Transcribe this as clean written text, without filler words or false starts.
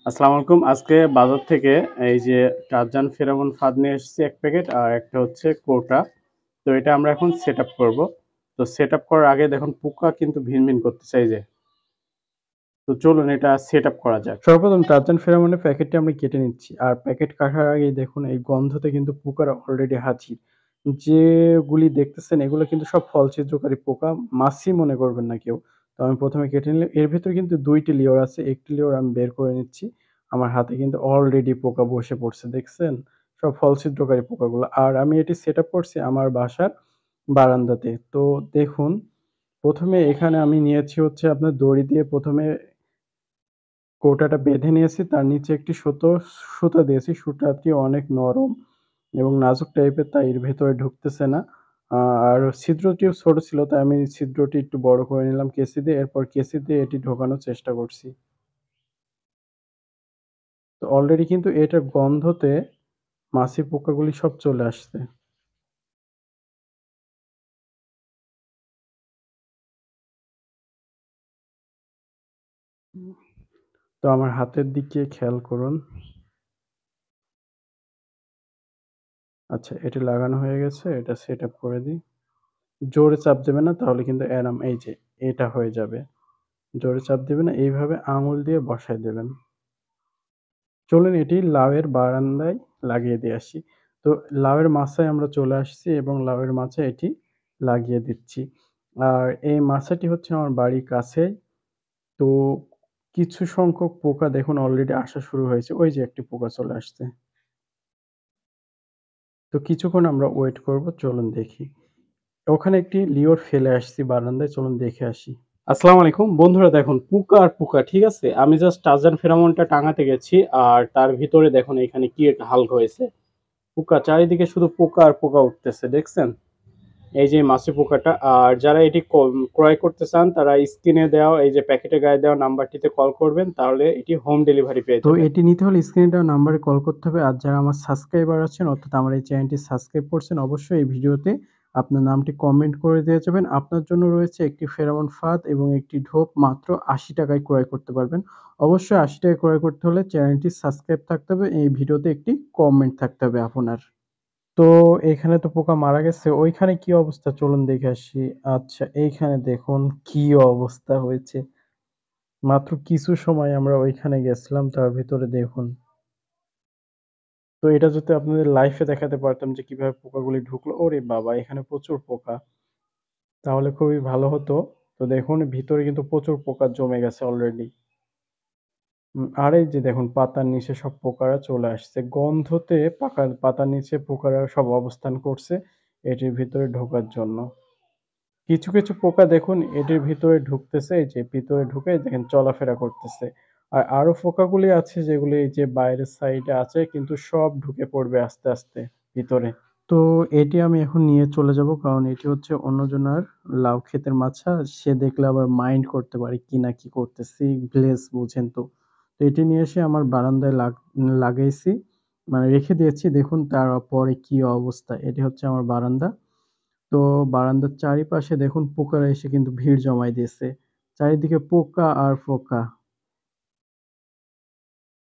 আসসালামু আলাইকুম। আজকে বাজার থেকে এই যে টারজান ফেরোমন ফাঁদ নিয়ে এসেছি ১ প্যাকেট আর একটা হচ্ছে কৌটা। তো এটা আমরা এখন সেটআপ করব। তো সেটআপ করার আগে দেখুন পোকা কিন্তু ভিনভিন করতেছে এই যে। তো চলুন এটা সেটআপ করা যাক। সর্বপ্রথম টারজান ফেরোমনের প্যাকেটটি আমরা কেটে নিচ্ছি। আর প্যাকেট কাটার আগেই দেখুন এই গন্ধতে কিন্তু পোকারা অলরেডি হাজির। যেগুলি দেখতেছেন এগুলো কিন্তু সব ফল ছিদ্রকারী পোকা। মাছি মনে করবেন না কেউ। তো আমি ১ম এ কেটে নিলাম। এর ভেতরে কিন্তু ২ টি লেয়ার আছে। একটি লেয়ার আমি বের করে নিচ্ছি। আমার হাতে কিন্তু অলরেডি পোকা বসে পড়ছে দেখছেন? সব ফল ছিদ্রকারী পোকাগুলো। আর আমি এটি সেটআপ করছি আমার বাসার বারান্দাতে। তো দেখুন ১ম এ এখানে আমি নিয়েছি হচ্ছে আপনার দড়ি দিয়ে ১ম এ কৌটাটা বেঁধে নিয়েছি। তার নিচে একটি সুতা দিয়েছি। সুতাটি অনেক নরম এবং নাজুক টাইপের তাই এর ভেতরে ঢুকতেছে না। আ আর ছিদ্রটিও ছোট ছিল তাই আমি ছিদ্রটি একটু বড় করে নিলাম কেঁচি দিয়ে। এরপর কেঁচি দিয়ে এটি ঢোকানোর চেষ্টা করছি। তো অলরেডি কিন্তু এটার গন্ধতে মাছি পোকাগুলি সব চলে আসছে। তো আমার হাতের দিকে খেয়াল করুন। আচ্ছা এটি লাগানো হয়ে গেছে। এটা সেট আপ করে দিই। জোরে চাপ দেবেন না তাহলে কিন্তু এই যে এটা হয়ে যাবে। জোরে চাপ দিবেন না, এইভাবে আঙুল দিয়ে বসায় দেবেন। চলুন এটি লাউয়ের বারান্দায় লাগিয়ে দিয়ে আসি। তো লাউয়ের মাচায় আমরা চলে আসছি এবং লাউয়ের মাচায় এটি লাগিয়ে দিচ্ছি। আর এই মাচাটি হচ্ছে আমার বাড়ির কাছেই। তো কিছু সংখ্যক পোকা দেখুন অলরেডি আসা শুরু হয়েছে। ওই যে একটি পোকা চলে আসছে। তো কিছুক্ষণ আমরা ওয়েট করব। চলুন দেখি। ওখানে একটি লিওর ফেলে আসছি বারান্দায়। চলুন দেখে আসি। আসসালামু আলাইকুম। বন্ধুরা দেখুন পোকা আর পোকা, ঠিক আছে? আমি জাস্ট টারজান ফেরোমনটা টাঙাতে গেছি আর তার ভিতরে দেখুন এখানে কি একটা হাল্ক হয়েছে। পোকা চারিদিকে শুধু পোকা আর পোকা উঠতেছে, দেখছেন? এই যে মাছি পোকাটা। আর যারা এটি ক্রয় করতে চান তারা স্ক্রিনে দেওয়া এই যে প্যাকেটে গায়ে দেওয়া নাম্বারটিতে কল করবেন তাহলে এটি হোম ডেলিভারি পেয়ে তো যাবেন। এটি নিতে হলে স্ক্রিনে দেওয়া নাম্বারে কল করতে হবে। আর যারা আমার সাবস্ক্রাইবার আছেন অর্থাৎ আমার এই চ্যানেলটি সাবস্ক্রাইব করছেন অবশ্যই এই ভিডিওতে আপনার নামটি কমেন্ট করে দিয়ে যাবেন। আপনার জন্য রয়েছে একটি ফেরোমন ফাঁদ এবং একটি ঢোপ মাত্র ৳৮০ য় ক্রয় করতে পারবেন। অবশ্যই ৳৮০ ক্রয় করতে হলে চ্যানেলটি সাবস্ক্রাইব থাকতে হবে। এই ভিডিওতে একটি কমেন্ট থাকতে হবে আপনার। তো এইখানে তো পোকা মারা গেছে। ওইখানে কি অবস্থা চলুন দেখে আসি। আচ্ছা এইখানে দেখুন কি অবস্থা হয়েছে। মাত্র কিছু সময় আমরা ওইখানে গেছিলাম তার ভিতরে দেখুন। তো এটা যদি আপনাদের লাইভে দেখাতে পারতাম যে কিভাবে পোকাগুলি ঢুকলো। ওরে বাবা! এখানে প্রচুর পোকা। তাহলে খুবই ভালো হতো। তো দেখুন ভিতরে কিন্তু প্রচুর পোকা জমে গেছে অলরেডি। আর এই যে দেখুন পাতার নিচে সব পোকারা চলে আসছে। গন্ধতে পাতার নিচে পোকারা সব অবস্থান করছে এটির ভিতরে ঢোকার জন্য। কিছু পোকা দেখুন এটির ভিতরে ঢুকতেছে, এই যে ভিতরে ঢুকে দেখেন চলাফেরা করতেছে। আর আরো পোকাগুলি আছে যেগুলি এই যে বাইরের সাইডে আছে কিন্তু সব ঢুকে পড়বে আস্তে ভিতরে। তো এটি আমি এখন নিয়ে চলে যাবো কারণ এটি হচ্ছে অন্যজনের লাউ ক্ষেতের মাছা। সে দেখলে আবার মাইন্ড করতে পারে কি না কি করতেছি, ভিলেজ বুঝেন তো। তো এটি নিয়ে এসে আমার বারান্দায় লাগাইছি। মানে রেখে দিয়েছি দেখুন তারপরে কি অবস্থা। এটি হচ্ছে আমার বারান্দা। তো বারান্দার চারিপাশে দেখুন পোকারা এসে কিন্তু ভিড় জমায় দিয়েছে। চারিদিকে পোকা আর পোকা।